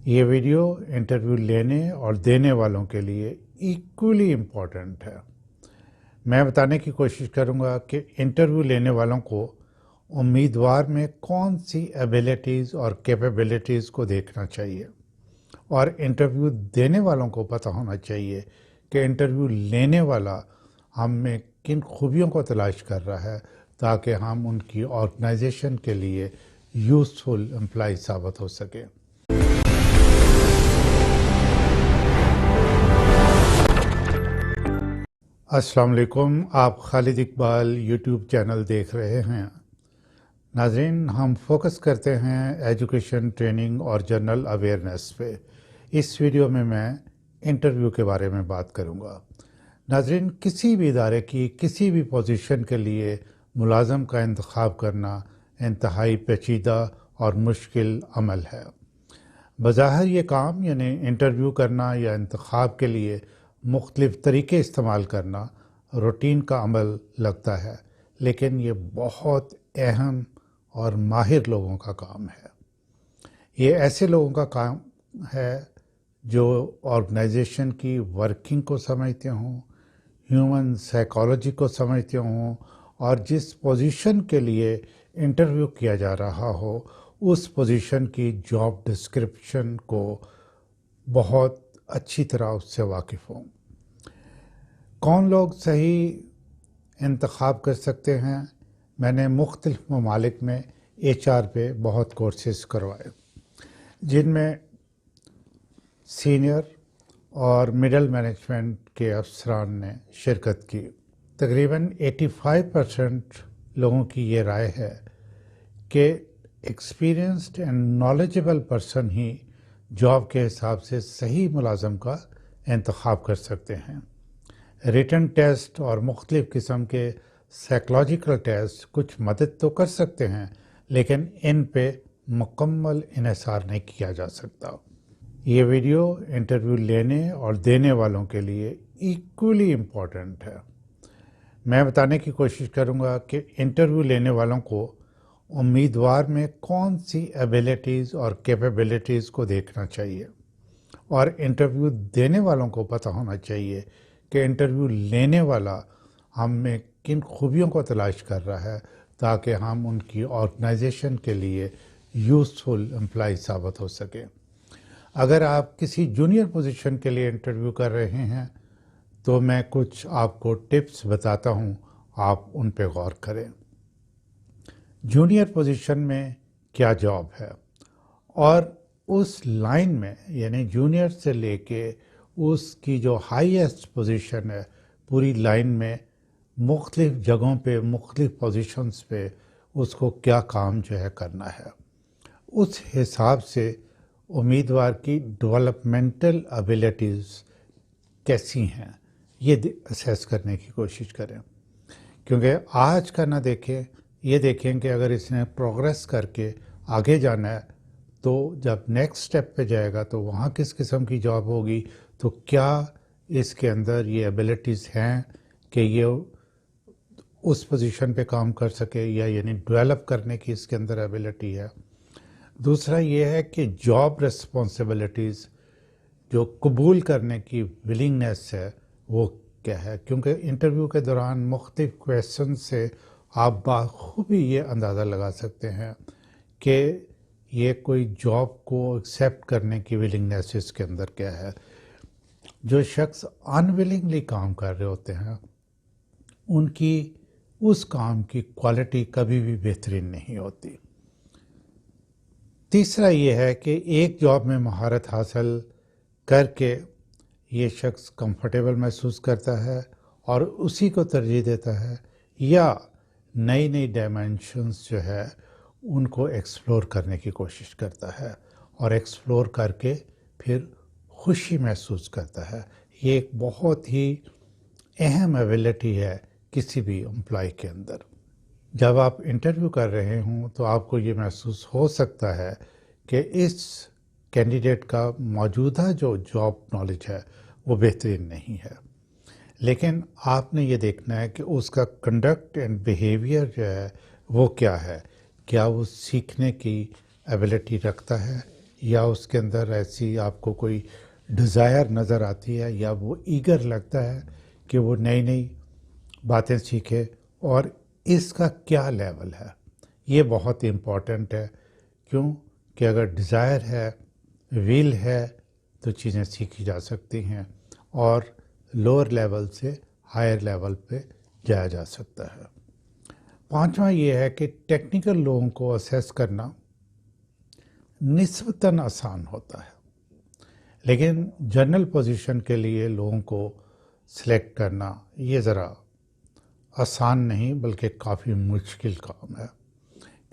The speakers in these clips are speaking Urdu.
یہ ویڈیو انٹرویو لینے اور دینے والوں کے لیے ایکولی امپورٹنٹ ہے۔ میں بتانے کی کوشش کروں گا کہ انٹرویو لینے والوں کو امیدوار میں کون سی ایبیلٹیز اور کیپیبلٹیز کو دیکھنا چاہیے، اور انٹرویو دینے والوں کو پتہ ہونا چاہیے کہ انٹرویو لینے والا ہم میں کن خوبیوں کو تلاش کر رہا ہے تاکہ ہم ان کی آرگنائزیشن کے لیے یوزفل امپلائی ثابت ہو سکیں۔ السلام علیکم، آپ خالد اقبال یوٹیوب چینل دیکھ رہے ہیں۔ ناظرین، ہم فوکس کرتے ہیں ایجوکیشن، ٹریننگ اور جنرل اویئرنیس پہ۔ اس ویڈیو میں انٹرویو کے بارے میں بات کروں گا۔ ناظرین، کسی بھی ادارے کی کسی بھی پوزیشن کے لیے ملازم کا انتخاب کرنا انتہائی پیچیدہ اور مشکل عمل ہے۔ بظاہر یہ کام یعنی انٹرویو کرنا یا انتخاب کے لیے مختلف طریقے استعمال کرنا روٹین کا عمل لگتا ہے، لیکن یہ بہت اہم اور ماہر لوگوں کا کام ہے۔ یہ ایسے لوگوں کا کام ہے جو آرگنائزیشن کی ورکنگ کو سمجھتے ہوں، ہیومن سائیکالوجی کو سمجھتے ہوں، اور جس پوزیشن کے لیے انٹرویو کیا جا رہا ہو اس پوزیشن کی جاب ڈسکرپشن کو بہت اچھی طرح اس سے واقف ہوں۔ کون لوگ صحیح انتخاب کر سکتے ہیں؟ میں نے مختلف ممالک میں ایچ آر پہ بہت کورسز کروائے، جن میں سینئر اور مڈل مینجمنٹ کے افسران نے شرکت کی۔ تقریباً 85% لوگوں کی یہ رائے ہے کہ experienced and knowledgeable person he job کے حساب سے صحیح ملازم کا انتخاب کر سکتے ہیں۔ ریٹن ٹیسٹ اور مختلف قسم کے سائیکلوجیکل ٹیسٹ کچھ مدد تو کر سکتے ہیں، لیکن ان پہ مکمل انحصار نہیں کیا جا سکتا۔ یہ ویڈیو انٹرویو لینے اور دینے والوں کے لیے ایکولی امپورٹنٹ ہے۔ میں بتانے کی کوشش کروں گا کہ انٹرویو لینے والوں کو امیدوار میں کون سی ایبیلٹیز اور کیپیبلٹیز کو دیکھنا چاہیے، اور انٹرویو دینے والوں کو پتہ ہونا چاہیے کہ انٹرویو لینے والا ہم میں کن خوبیوں کو تلاش کر رہا ہے تاکہ ہم ان کی آرگنائزیشن کے لیے یوزفل امپلائی ثابت ہو سکیں۔ اگر آپ کسی جونیئر پوزیشن کے لیے انٹرویو کر رہے ہیں تو میں کچھ آپ کو ٹپس بتاتا ہوں، آپ ان پہ غور کریں۔ جونیئر پوزیشن میں کیا جاب ہے، اور اس لائن میں یعنی جونیئر سے لے کے اس کی جو ہائیسٹ پوزیشن ہے پوری لائن میں مختلف جگہوں پہ مختلف پوزیشنز پہ اس کو کیا کام جو ہے کرنا ہے، اس حساب سے امیدوار کی ڈیولپمنٹل ایبیلٹیز کیسی ہیں یہ اسیس کرنے کی کوشش کریں۔ کیونکہ آج کا نہ دیکھیں، یہ دیکھیں کہ اگر اس نے پروگریس کر کے آگے جانا ہے تو جب نیکسٹ سٹیپ پہ جائے گا تو وہاں کس قسم کی جاب ہوگی، تو کیا اس کے اندر یہ ایبیلٹیز ہیں کہ یہ اس پوزیشن پہ کام کر سکے، یا یعنی ڈیولپ کرنے کی اس کے اندر ایبیلٹی ہے۔ دوسرا یہ ہے کہ جاب ریسپانسبلٹیز جو قبول کرنے کی ولنگنیس ہے وہ کیا ہے، کیونکہ انٹرویو کے دوران مختلف کویسچن سے آپ بخوبی یہ اندازہ لگا سکتے ہیں کہ یہ کوئی جاب کو ایکسیپٹ کرنے کی ولنگنیس اس کے اندر کیا ہے۔ جو شخص انولنگلی کام کر رہے ہوتے ہیں ان کی اس کام کی کوالٹی کبھی بھی بہترین نہیں ہوتی۔ تیسرا یہ ہے کہ ایک جاب میں مہارت حاصل کر کے یہ شخص کمفرٹیبل محسوس کرتا ہے اور اسی کو ترجیح دیتا ہے، یا نئی نئی ڈائمینشنز جو ہے ان کو ایکسپلور کرنے کی کوشش کرتا ہے، اور ایکسپلور کر کے پھر خوشی محسوس کرتا ہے۔ یہ ایک بہت ہی اہم ایبیلٹی ہے کسی بھی امپلائی کے اندر۔ جب آپ انٹرویو کر رہے ہوں تو آپ کو یہ محسوس ہو سکتا ہے کہ اس کینڈیڈیٹ کا موجودہ جو جاب نالج ہے وہ بہترین نہیں ہے، لیکن آپ نے یہ دیکھنا ہے کہ اس کا کنڈکٹ اینڈ بیہیویئر جو ہے وہ کیا ہے، کیا وہ سیکھنے کی ایبیلٹی رکھتا ہے یا اس کے اندر ایسی آپ کو کوئی ڈیزائر نظر آتی ہے یا وہ ایگر لگتا ہے کہ وہ نئی نئی باتیں سیکھے، اور اس کا کیا لیول ہے، یہ بہت امپورٹنٹ ہے. کیوں کہ اگر ڈیزائر ہے، ویل ہے، تو چیزیں سیکھی جا سکتی ہیں اور لوور لیول سے ہائر لیول پہ جایا جا سکتا ہے. پانچواں یہ ہے کہ ٹیکنیکل لوگوں کو اسیس کرنا نسبتاً آسان ہوتا ہے، لیکن جنرل پوزیشن کے لیے لوگوں کو سلیکٹ کرنا یہ ذرا آسان نہیں بلکہ کافی مشکل کام ہے،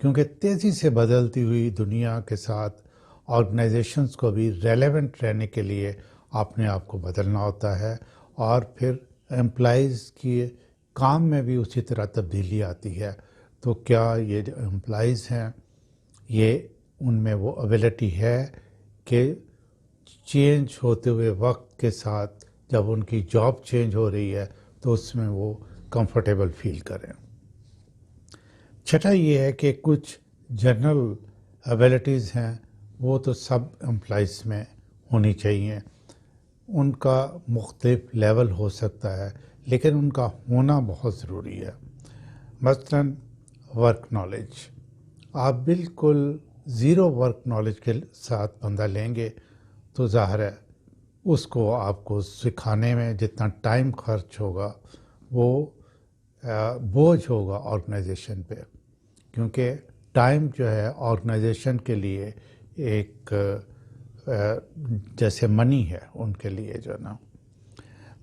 کیونکہ تیزی سے بدلتی ہوئی دنیا کے ساتھ آرگنائزیشنز کو بھی ریلیونٹ رہنے کے لیے اپنے آپ کو بدلنا ہوتا ہے، اور پھر امپلائیز کی کام میں بھی اسی طرح تبدیلی آتی ہے. تو کیا یہ جو امپلائیز ہیں یہ ان میں وہ ایبلٹی ہے کہ چینج ہوتے ہوئے وقت کے ساتھ جب ان کی جاب چینج ہو رہی ہے تو اس میں وہ کمفرٹیبل فیل کریں. چھٹا یہ ہے کہ کچھ جنرل ایبلٹیز ہیں وہ تو سب امپلائیز میں ہونی چاہیے. ان کا مختلف لیول ہو سکتا ہے لیکن ان کا ہونا بہت ضروری ہے. مثلاً ورک نالج، آپ بالکل زیرو ورک نالج کے ساتھ بندہ لیں گے تو ظاہر ہے اس کو آپ کو سکھانے میں جتنا ٹائم خرچ ہوگا وہ بوجھ ہوگا آرگنائزیشن پہ، کیونکہ ٹائم جو ہے آرگنائزیشن کے لیے ایک جیسے منی ہے ان کے لیے جو نا.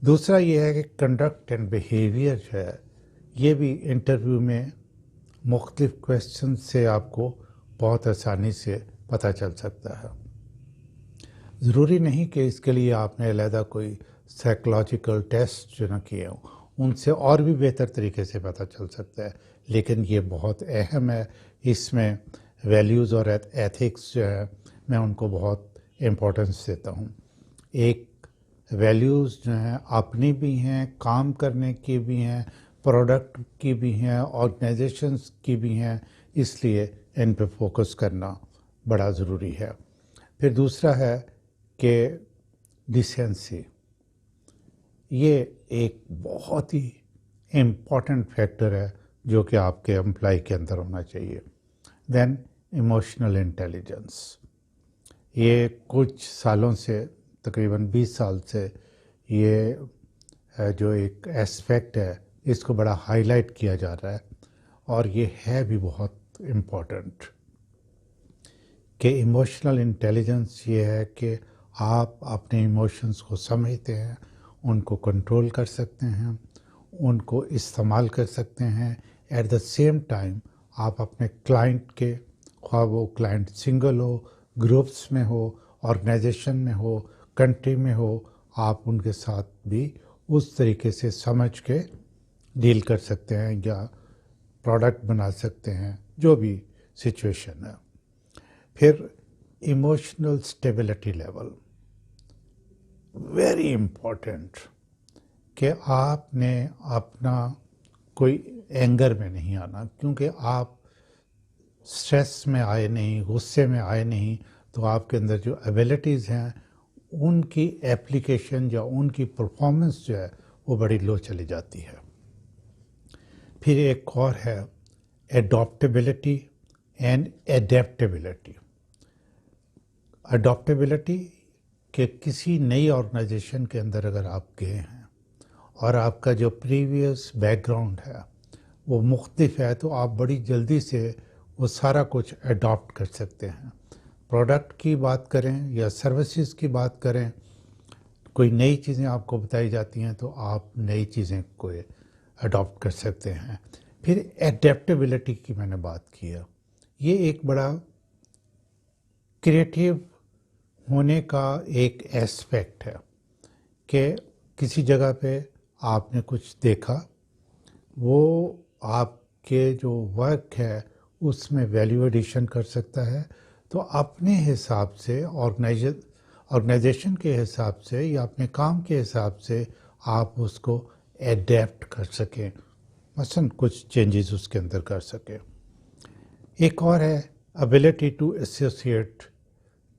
دوسرا یہ ہے کہ کنڈکٹ اینڈ بیہیویئر جو ہے یہ بھی انٹرویو میں مختلف کویسچن سے آپ کو بہت آسانی سے پتہ چل سکتا ہے. ضروری نہیں کہ اس کے لیے آپ نے علیحدہ کوئی سائیکولوجیکل ٹیسٹ جو نہ کیے ہوں، ان سے اور بھی بہتر طریقے سے پتہ چل سکتا ہے، لیکن یہ بہت اہم ہے. اس میں ویلیوز اور ایتھکس جو ہے میں ان کو بہت امپورٹنس دیتا ہوں. ایک ویلیوز جو ہیں اپنی بھی ہیں، کام کرنے کی بھی ہیں، پروڈکٹ کی بھی ہیں، آرگنائزیشنز کی بھی ہیں، اس لیے ان پہ فوکس کرنا بڑا ضروری ہے. پھر دوسرا ہے کہ ڈیسینسی، یہ ایک بہت ہی امپورٹنٹ فیکٹر ہے جو کہ آپ کے امپلائی کے اندر ہونا چاہیے. دین ایموشنل انٹیلیجنس، یہ کچھ سالوں سے تقریباً 20 سال سے یہ جو ایک اسپیکٹ ہے اس کو بڑا ہائی لائٹ کیا جا رہا ہے، اور یہ ہے بھی بہت امپورٹنٹ کہ ایموشنل انٹیلیجنس یہ ہے کہ آپ اپنے ایموشنس کو سمجھتے ہیں، ان کو کنٹرول کر سکتے ہیں، ان کو استعمال کر سکتے ہیں. ایٹ دا سیم ٹائم آپ اپنے کلائنٹ کے، خواہ وہ کلائنٹ سنگل ہو، گروپس میں ہو، آرگنائزیشن میں ہو، کنٹری میں ہو، آپ ان کے ساتھ بھی اس طریقے سے سمجھ کے ڈیل کر سکتے ہیں یا پروڈکٹ بنا سکتے ہیں، جو بھی سچویشن ہے. پھر emotional stability level, very important کہ آپ نے اپنا کوئی اینگر میں نہیں آنا، کیونکہ آپ اسٹریس میں آئے نہیں، غصے میں آئے نہیں، تو آپ کے اندر جو ایبلٹیز ہیں ان کی ایپلیکیشن یا ان کی پرفارمنس جو ہے وہ بڑی لو چلی جاتی ہے. پھر ایک اور ہے اڈاپٹیبلٹی اینڈ ایڈیپٹیبلٹی. اڈاپٹیبلٹی کہ کسی نئی آرگنائزیشن کے اندر اگر آپ گئے ہیں اور آپ کا جو پریویس بیک گراؤنڈ ہے وہ مختلف ہے تو آپ بڑی جلدی سے وہ سارا کچھ اڈاپٹ کر سکتے ہیں. پروڈکٹ کی بات کریں یا سروسز کی بات کریں، کوئی نئی چیزیں آپ کو بتائی جاتی ہیں تو آپ نئی چیزیں کو اڈاپٹ کر سکتے ہیں. پھر ایڈیپٹیبلٹی کی میں نے بات کی ہے، یہ ایک بڑا کریٹیو ہونے کا ایک ایسپیکٹ ہے کہ کسی جگہ پہ آپ نے کچھ دیکھا، وہ آپ کے جو ورک ہے اس میں ویلیو ایڈیشن کر سکتا ہے، تو اپنے حساب سے آرگنائزیشن کے حساب سے یا اپنے کام کے حساب سے آپ اس کو ایڈیپٹ کر سکیں، مثلا کچھ چینجز اس کے اندر کر سکیں. ایک اور ہے ابیلٹی ٹو ایسوسیٹ